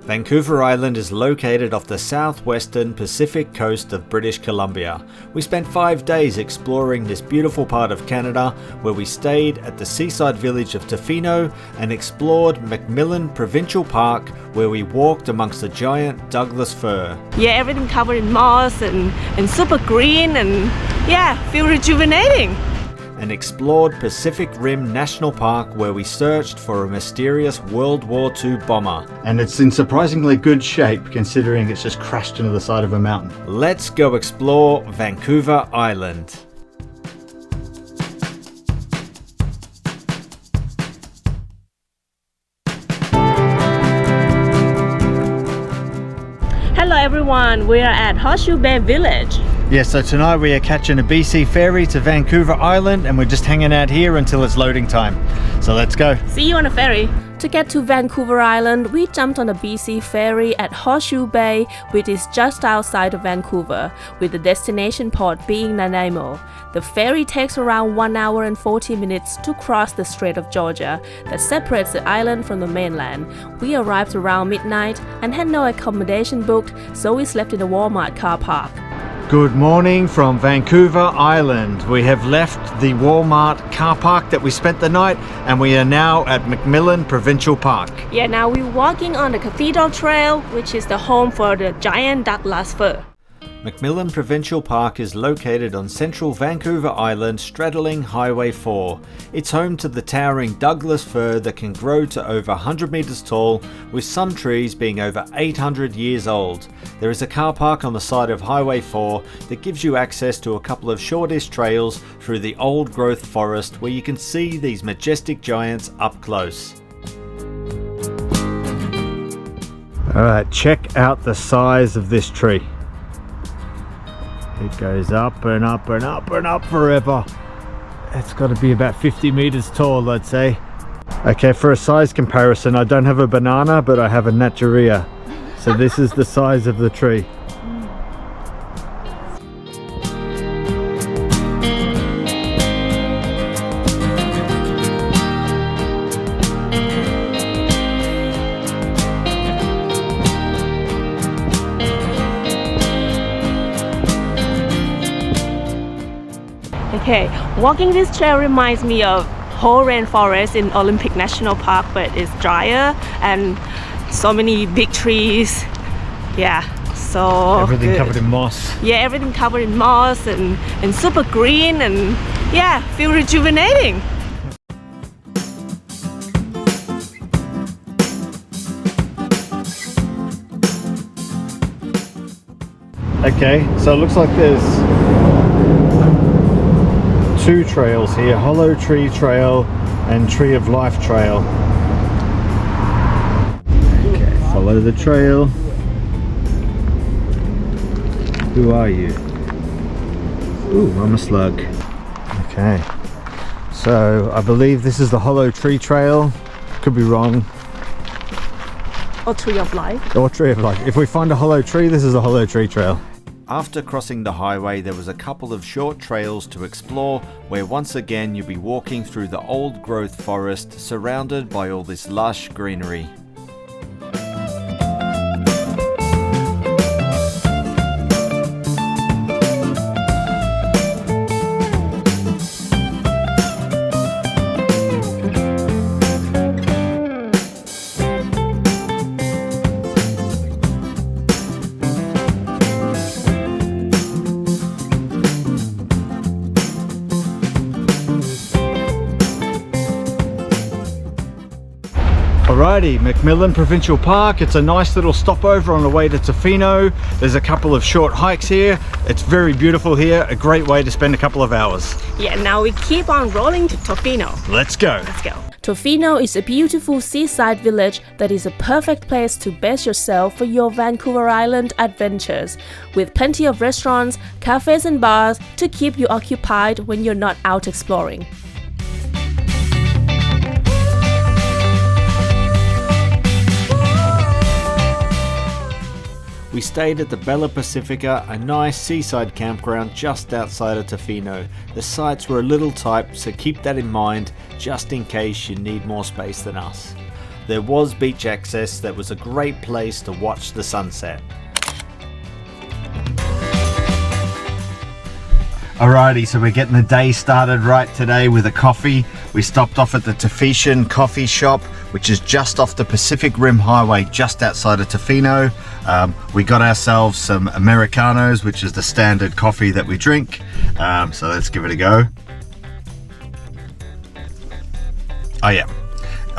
Vancouver Island is located off the southwestern Pacific coast of British Columbia. We spent 5 days exploring this beautiful part of Canada, where we stayed at the seaside village of Tofino and explored McMillan Provincial Park, where we walked amongst the giant Douglas fir. Yeah, everything covered in moss and super green and feel rejuvenating. And explored Pacific Rim National Park, where we searched for a mysterious World War II bomber. And it's in surprisingly good shape considering it's just crashed into the side of a mountain. Let's go explore Vancouver Island. Hello everyone, we are at Horseshoe Bay Village. Yeah, so tonight we are catching a BC ferry to Vancouver Island and we're just hanging out here until it's loading time. So let's go. See you on the ferry. To get to Vancouver Island, we jumped on a BC ferry at Horseshoe Bay, which is just outside of Vancouver, with the destination port being Nanaimo. The ferry takes around 1 hour and 40 minutes to cross the Strait of Georgia that separates the island from the mainland. We arrived around midnight and had no accommodation booked, so we slept in a Walmart car park. Good morning from Vancouver Island. We have left the Walmart car park that we spent the night and we are now at McMillan Provincial Park. Yeah, now we're walking on the Cathedral Trail, which is the home for the giant Douglas fir. McMillan Provincial Park is located on central Vancouver Island, straddling Highway 4. It's home to the towering Douglas fir that can grow to over 100 metres tall, with some trees being over 800 years old. There is a car park on the side of Highway 4 that gives you access to a couple of shortish trails through the old growth forest where you can see these majestic giants up close. Alright, check out the size of this tree. It goes up and up and up and up forever. It's got to be about 50 meters tall, I'd say. Okay, for a size comparison, I don't have a banana, but I have a naturia. So this is the size of the tree. Okay, walking this trail reminds me of whole rainforest in Olympic National Park, but it's drier and so many big trees. Yeah, so Everything good. covered in moss. Yeah, everything covered in moss and super green and feel rejuvenating. Okay, so it looks like there's two trails here, Hollow Tree Trail and Tree of Life Trail. Okay, follow the trail. Who are you? Ooh, I'm a slug. Okay, so I believe this is the Hollow Tree Trail. Could be wrong. Or Tree of Life. Or Tree of Life. If we find a hollow tree, this is a Hollow Tree Trail. After crossing the highway, there was a couple of short trails to explore, where once again you'll be walking through the old growth forest surrounded by all this lush greenery. Alrighty, McMillan Provincial Park. It's a nice little stopover on the way to Tofino. There's a couple of short hikes here. It's very beautiful here. A great way to spend a couple of hours. Yeah, now we keep on rolling to Tofino. Let's go. Let's go. Tofino is a beautiful seaside village that is a perfect place to base yourself for your Vancouver Island adventures, with plenty of restaurants, cafes and bars to keep you occupied when you're not out exploring. We stayed at the Bella Pacifica, a nice seaside campground just outside of Tofino. The sites were a little tight, so keep that in mind just in case you need more space than us. there was beach access that was a great place to watch the sunset. Alrighty, so we're getting the day started right today with a coffee. We stopped off at the Tofician Coffee shop, which is just off the Pacific Rim Highway, just outside of Tofino. We got ourselves some Americanos, which is the standard coffee that we drink. So let's give it a go. Oh yeah,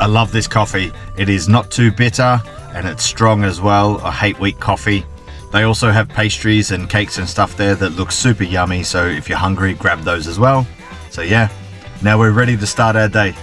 I love this coffee. It is not too bitter and it's strong as well. I hate weak coffee. They also have pastries and cakes and stuff there that look super yummy, so if you're hungry, grab those as well. So yeah, now we're ready to start our day.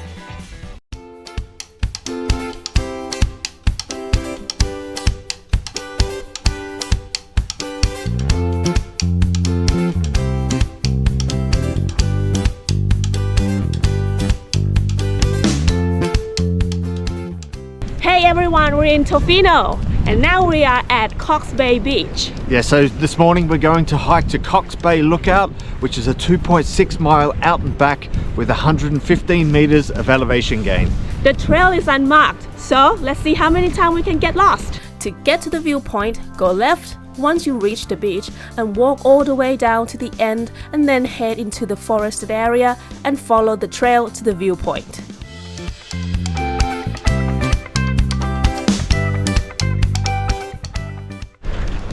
Hey everyone, we're in Tofino and now we are at Cox Bay Beach. Yeah, so this morning we're going to hike to Cox Bay Lookout, which is a 2.6 mile out and back with 115 meters of elevation gain. The trail is unmarked, so let's see how many times we can get lost. To get to the viewpoint, go left once you reach the beach and walk all the way down to the end, and then head into the forested area and follow the trail to the viewpoint.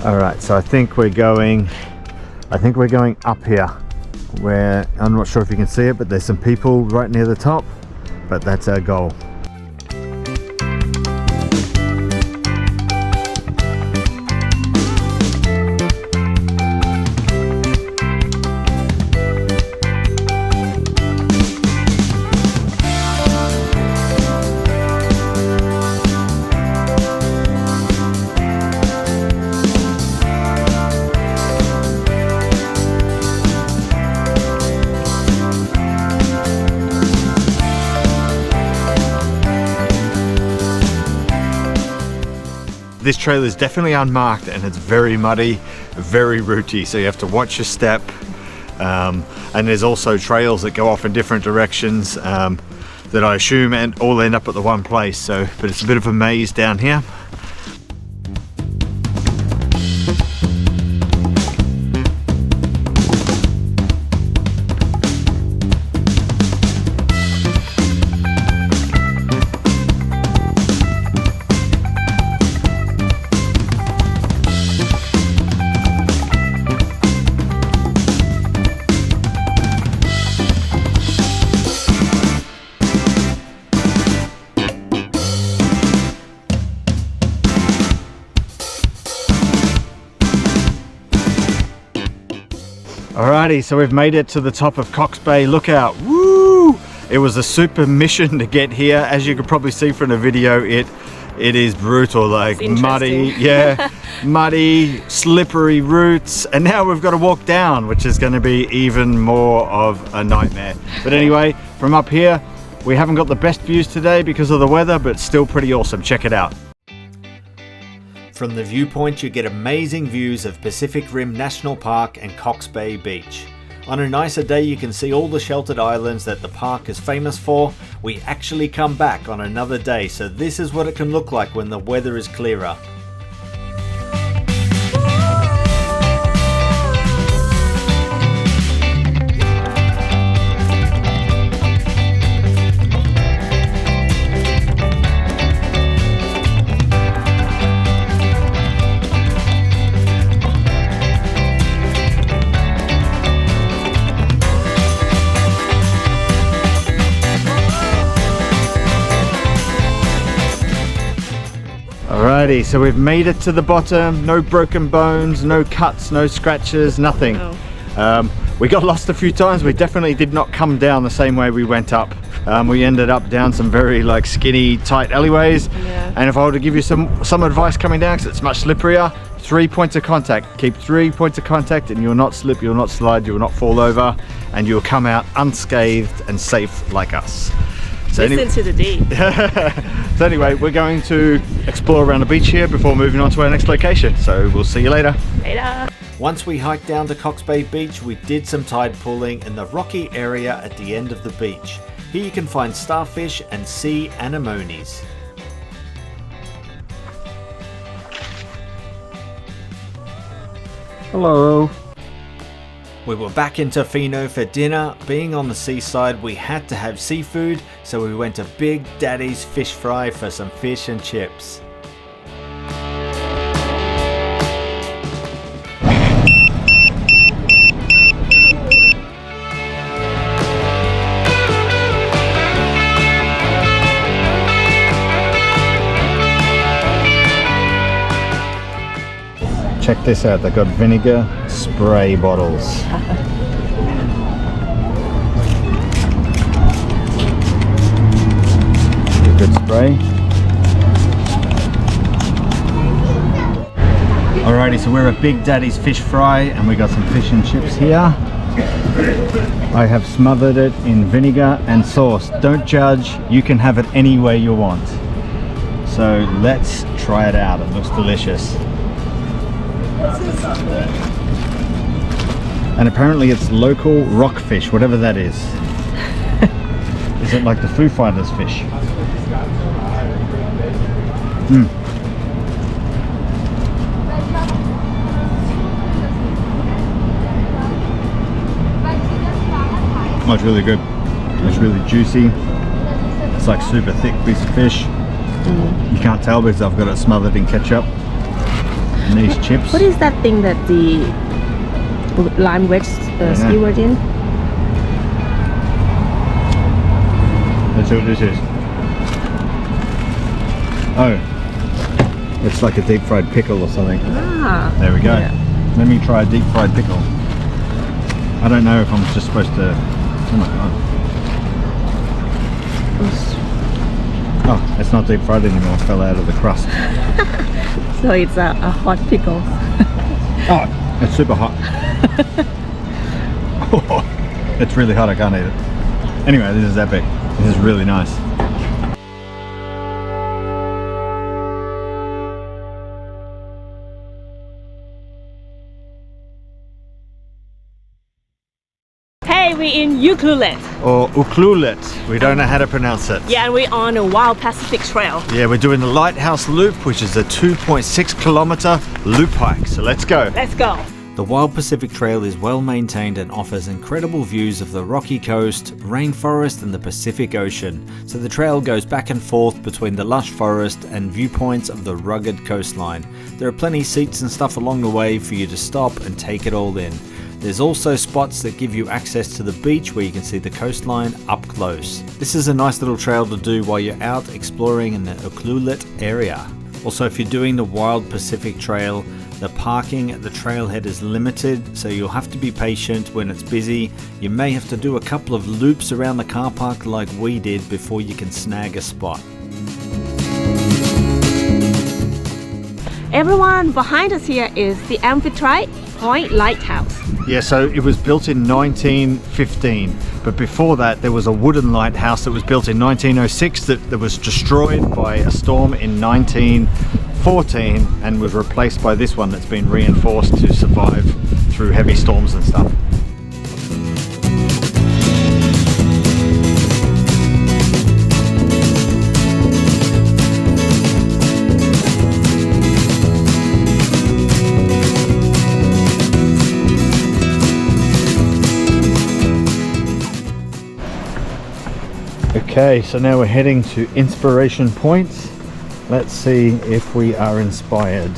All right, so I think we're going up here, where I'm not sure if you can see it, but there's some people right near the top, but that's our goal. This trail is definitely unmarked and it's very muddy, very rooty, so you have to watch your step. And there's also trails that go off in different directions that I assume and all end up at the one place. So, but it's a bit of a maze down here. Alrighty, so we've made it to the top of Cox Bay Lookout. Woo! It was a super mission to get here. As you could probably see from the video, it is brutal, like muddy, yeah, muddy, slippery routes, and now we've got to walk down, which is going to be even more of a nightmare. But anyway, from up here, we haven't got the best views today because of the weather, but still pretty awesome. Check it out. From the viewpoint, you get amazing views of Pacific Rim National Park and Cox Bay Beach. On a nicer day, you can see all the sheltered islands that the park is famous for. We actually come back on another day, so this is what it can look like when the weather is clearer. Alrighty, so we've made it to the bottom. No broken bones, no cuts, no scratches, nothing. We got lost a few times. We definitely did not come down the same way we went up. We ended up down some very skinny, tight alleyways. Yeah. And if I were to give you some advice coming down, because it's much slipperier, 3 points of contact. Keep 3 points of contact and you'll not slip, you'll not slide, you'll not fall over, and you'll come out unscathed and safe like us. So Listen to the D. So anyway, we're going to explore around the beach here before moving on to our next location. So we'll see you later. Later. Once we hiked down to Cox Bay Beach, we did some tide pooling in the rocky area at the end of the beach. Here you can find starfish and sea anemones. Hello. We were back in Tofino for dinner. Being on the seaside, we had to have seafood, so we went to Big Daddy's Fish Fry for some fish and chips. Check this out, they've got vinegar spray bottles. Good spray. Alrighty, so we're at Big Daddy's Fish Fry and we got some fish and chips here. I have smothered it in vinegar and sauce. Don't judge, you can have it any way you want. So let's try it out, it looks delicious. And apparently it's local rockfish, whatever that is. Is it like the Foo Fighters fish? Oh, it's really good. It's really juicy. It's like super thick piece of fish. You can't tell because I've got it smothered in ketchup. And these chips. What is that thing that the lime wedge skewered in? Let's see what this is. Oh, it's like a deep fried pickle or something. Ah, There we go. yeah. Let me try a deep fried pickle. I don't know if I'm just supposed to. Oh my god. Oh, it's not deep fried anymore. It fell out of the crust. So it's a hot pickle. Oh, it's super hot. Oh, it's really hot, I can't eat it. Anyway, this is epic. This is really nice. Hey, we're in Ucluelet. Or Ucluelet, we don't know how to pronounce it. Yeah, and we're on a Wild Pacific Trail. Yeah, we're doing the Lighthouse Loop, which is a 2.6 kilometer loop hike. So let's go. Let's go. The Wild Pacific Trail is well maintained and offers incredible views of the rocky coast, rainforest and the Pacific Ocean, so the trail goes back and forth between the lush forest and viewpoints of the rugged coastline. There are plenty of seats and stuff along the way for you to stop and take it all in. There's also spots that give you access to the beach where you can see the coastline up close. This is a nice little trail to do while you're out exploring in the Ucluelet area. Also, if you're doing the Wild Pacific Trail, the parking at the trailhead is limited, so you'll have to be patient when it's busy. You may have to do a couple of loops around the car park like we did before you can snag a spot. Everyone, behind us here is the Amphitrite Point Lighthouse. Yeah, so it was built in 1915, but before that there was a wooden lighthouse that was built in 1906 that was destroyed by a storm in 1914 and was replaced by this one that's been reinforced to survive through heavy storms and stuff. Okay, so now we're heading to Inspiration Point. Let's see if we are inspired.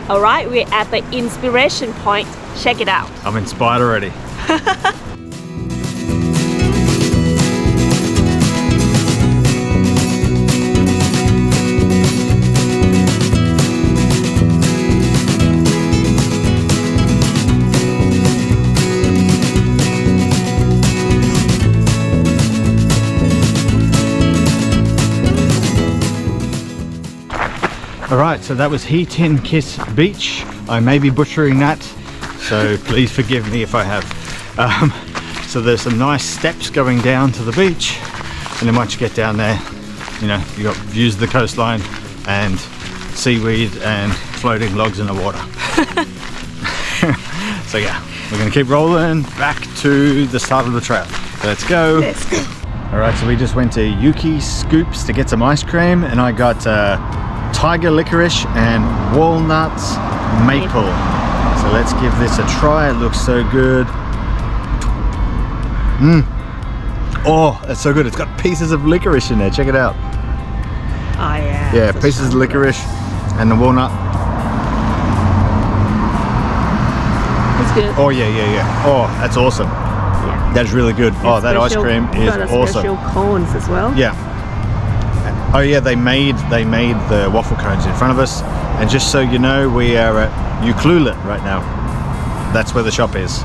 Alright, we're at the Inspiration Point. Check it out. I'm inspired already. Alright, so that was He Tin Kiss Beach. I may be butchering that, so please forgive me if I have. So there's some nice steps going down to the beach, and then once you get down there, you know, you got views of the coastline and seaweed and floating logs in the water. So yeah, we're gonna keep rolling back to the start of the trail. Let's go. Let's go. Alright, so we just went to Ukee Scoops to get some ice cream, and I got tiger licorice and walnuts maple. So let's give this a try. It looks so good. Oh, it's so good. It's got pieces of licorice in there. Check it out. Oh yeah. Yeah, pieces of licorice and the walnut. It's good. Oh yeah. Oh, that's awesome. Yeah. That's really good. Oh, that ice cream is got a awesome. special cones as well. Yeah. Oh yeah, they made the waffle cones in front of us, and just so you know, we are at Ucluelet right now. That's where the shop is.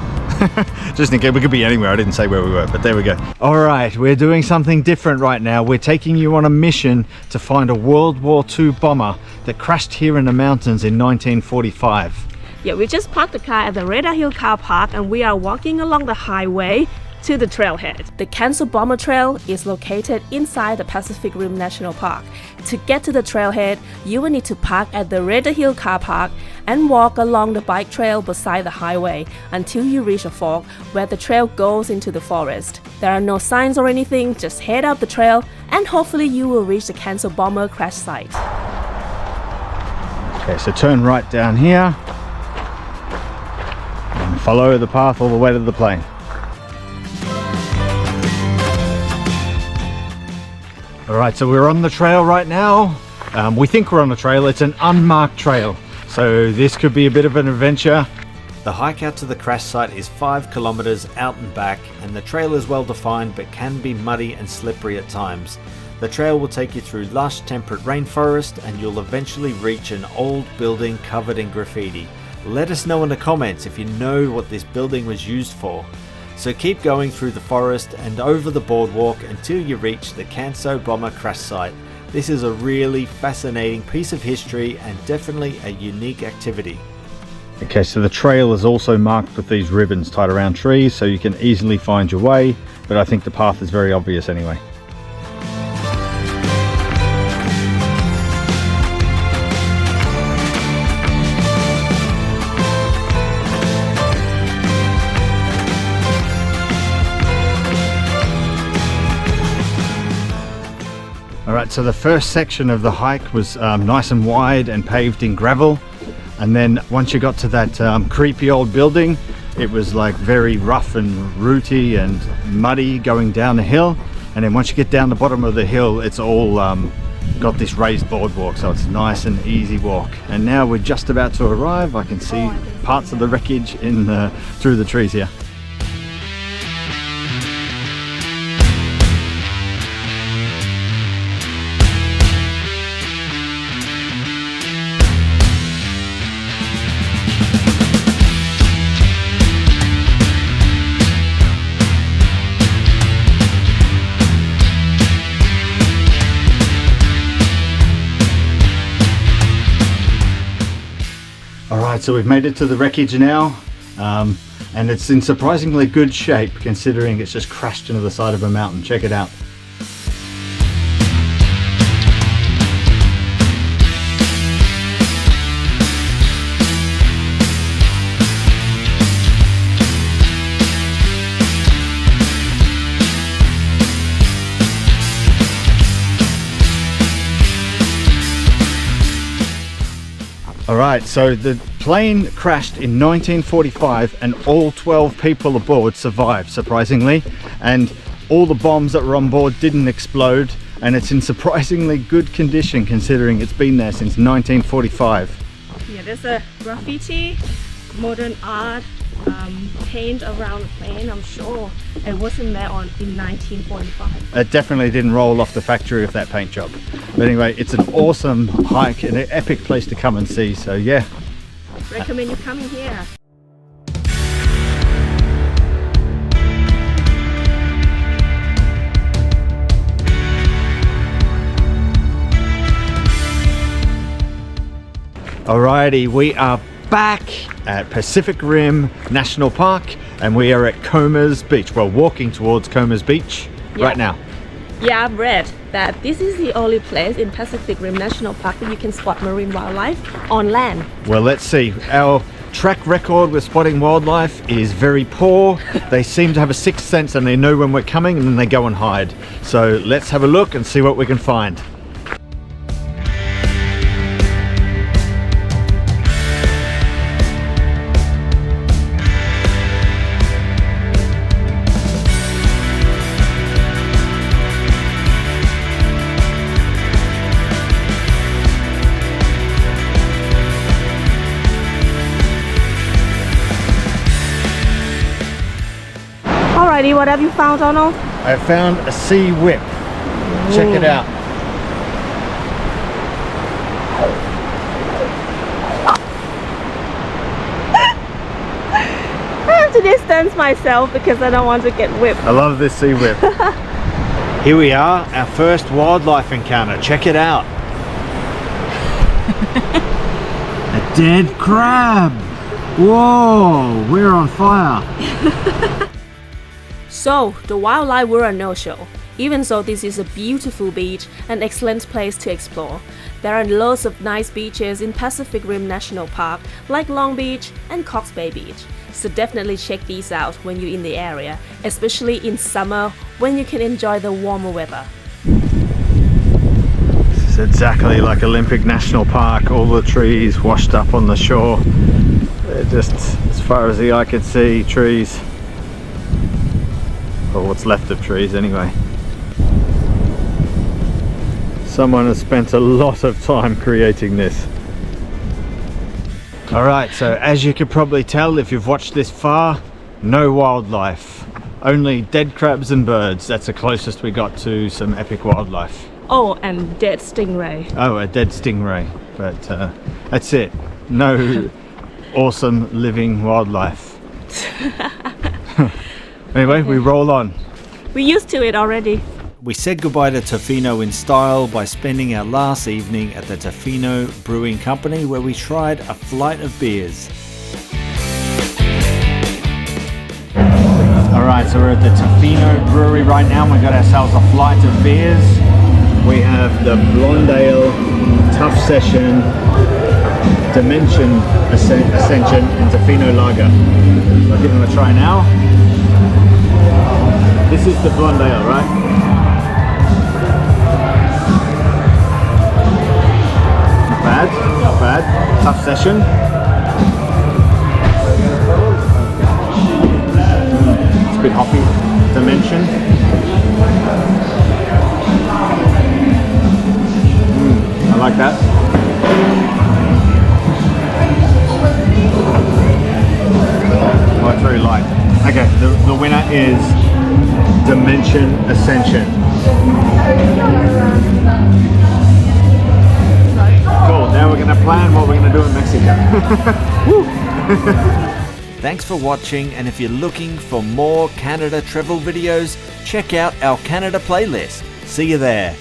Just in case, we could be anywhere. I didn't say where we were, but there we go. All right, we're doing something different right now. We're taking you on a mission to find a World War II bomber that crashed here in the mountains in 1945. Yeah, we just parked the car at the Red Hill car park and we are walking along the highway to the trailhead. The Canso Bomber Trail is located inside the Pacific Rim National Park. To get to the trailhead, you will need to park at the Red Hill car park and walk along the bike trail beside the highway until you reach a fork where the trail goes into the forest. There are no signs or anything, just head up the trail and hopefully you will reach the Canso Bomber crash site. Okay, so turn right down here and follow the path all the way to the plane. Alright, so we're on the trail right now. We think we're on the trail. It's an unmarked trail, so this could be a bit of an adventure. The hike out to the crash site is 5 kilometers out and back, and the trail is well defined but can be muddy and slippery at times. The trail will take you through lush temperate rainforest and you'll eventually reach an old building covered in graffiti. Let us know in the comments if you know what this building was used for. So keep going through the forest and over the boardwalk until you reach the Canso Bomber crash site. This is a really fascinating piece of history and definitely a unique activity. Okay, so the trail is also marked with these ribbons tied around trees so you can easily find your way, but I think the path is very obvious anyway. Alright, so the first section of the hike was nice and wide and paved in gravel, and then once you got to that creepy old building, it was like very rough and rooty and muddy going down the hill, and then once you get down the bottom of the hill, it's all got this raised boardwalk, so it's a nice and easy walk. And now we're just about to arrive. I can see parts of the wreckage through the trees here. Alright, so we've made it to the wreckage now, and it's in surprisingly good shape considering it's just crashed into the side of a mountain. Check it out. Alright, so the plane crashed in 1945 and all 12 people aboard survived, surprisingly, and all the bombs that were on board didn't explode, and it's in surprisingly good condition considering it's been there since 1945. Yeah, there's a graffiti, modern art, paint around the plane. I'm sure it wasn't there in 1945. It definitely didn't roll off the factory of that paint job. But anyway, it's an awesome hike and an epic place to come and see, so yeah. Recommend you coming here. Alrighty, we are back at Pacific Rim National Park and we are at Comas Beach. We're walking towards Comas Beach right now. Yeah, I've read that this is the only place in Pacific Rim National Park that you can spot marine wildlife on land. Well, let's see. Our track record with spotting wildlife is very poor. They seem to have a sixth sense and they know when we're coming and then they go and hide. So let's have a look and see what we can find. Alrighty, what have you found, Donald? I found a sea whip. Check it out. I have to distance myself because I don't want to get whipped. I love this sea whip. Here we are, our first wildlife encounter. Check it out. A dead crab. Whoa, we're on fire. So, the wildlife were a no-show. Even so, this is a beautiful beach, an excellent place to explore. There are loads of nice beaches in Pacific Rim National Park, like Long Beach and Cox Bay Beach. So definitely check these out when you're in the area, especially in summer when you can enjoy the warmer weather. This is exactly like Olympic National Park, all the trees washed up on the shore. They're just, as far as the eye can see, trees. Or what's left of trees anyway. Someone has spent a lot of time creating this. Alright, so as you could probably tell if you've watched this far, no wildlife. Only dead crabs and birds. That's the closest we got to some epic wildlife. Oh, and dead stingray. Oh, a dead stingray. But that's it. No awesome living wildlife. Anyway, we roll on. We're used to it already. We said goodbye to Tofino in style by spending our last evening at the Tofino Brewing Company, where we tried a flight of beers. Alright, so we're at the Tofino Brewery right now and we got ourselves a flight of beers. We have the Blonde Ale, Tough Session, Dimension Ascension and Tofino Lager. I'll give them a try now. This is the Blonde Ale, right? Not bad, not bad. Tough Session. It's a bit hoppy. Dimension. I like that. Oh, it's very light. Okay, the winner is Dimension Ascension. Cool, now we're going to plan what we're going to do in Mexico. Thanks for watching, and if you're looking for more Canada travel videos, check out our Canada playlist. See you there.